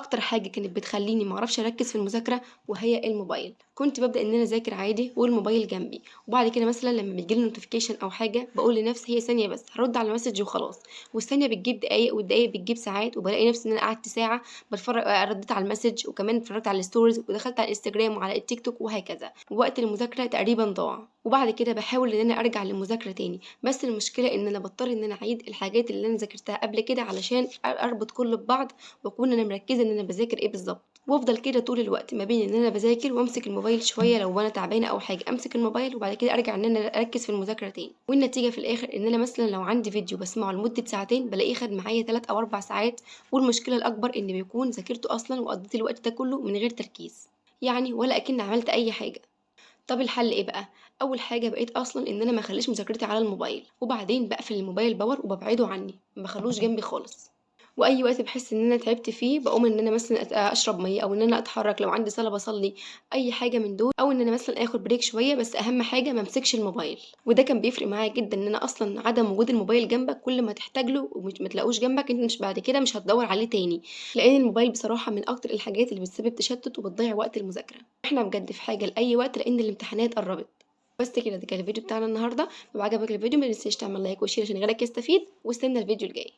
اكتر حاجه كانت بتخليني معرفش اركز في المذاكره وهي الموبايل. كنت ببدا ان انا اذاكر عادي والموبايل جنبي، وبعد كده مثلا لما بيجيلي نوتيفيكيشن او حاجه بقول لنفسي هي ثانيه بس هرد على المسج وخلاص، والثانيه بتجيب دقايق والدقايق بتجيب ساعات، وبلاقي نفسي ان انا قعدت ساعه بتفرج، رديت على المسج وكمان اتفرجت على الستوريز ودخلت على الانستجرام وعلى التيك توك وهكذا، ووقت المذاكره تقريبا ضاع. وبعد كده بحاول ان انا ارجع للمذاكره تاني، بس المشكله ان انا بضطر ان انا اعيد الحاجات اللي انا ذاكرتها قبل كده علشان اربط كله ببعض واكون انا مركزه ان انا بذاكر ايه بالظبط، وافضل كده طول الوقت ما بين ان انا بذاكر وامسك الموبايل شويه لو انا تعبانه او حاجه امسك الموبايل وبعد كده ارجع ان انا اركز في المذاكره تاني. والنتيجه في الاخر ان انا مثلا لو عندي فيديو بسمعه لمده ساعتين بلاقيه خد معايا 3 او 4 ساعات، والمشكله الاكبر ان بيكون ذاكرته اصلا وقضيت الوقت ده كله من غير تركيز، يعني ولا اكن عملت اي حاجه. طب الحل ايه بقى؟ اول حاجه بقيت اصلا ان انا ما اخليش مذاكرتي على الموبايل، وبعدين بقفل الموبايل باور وببعده عني ما بخلوش جنبي خالص. واي وقت بحس ان انا تعبت فيه بقوم ان انا مثلا اشرب ميه او ان انا اتحرك لو عندي صلاه بصلي، اي حاجه من دول، او ان انا مثلا اخد بريك شويه، بس اهم حاجه ما امسكش الموبايل. وده كان بيفرق معايا جدا ان انا اصلا عدم وجود الموبايل جنبك كل ما تحتاج له ومش ما تلاقوش جنبك انت مش بعد كده مش هتدور عليه تاني، لان الموبايل بصراحه من اكتر الحاجات اللي بتسبب تشتت وبتضيع وقت المذاكره. احنا بجد في حاجه لاي وقت لان الامتحانات قربت. بس كده ده كان الفيديو بتاعنا النهارده. لو عجبك الفيديو ما تنساش تعمل لايك وشير عشان غيرك يستفيد، واستنى الفيديو الجاي.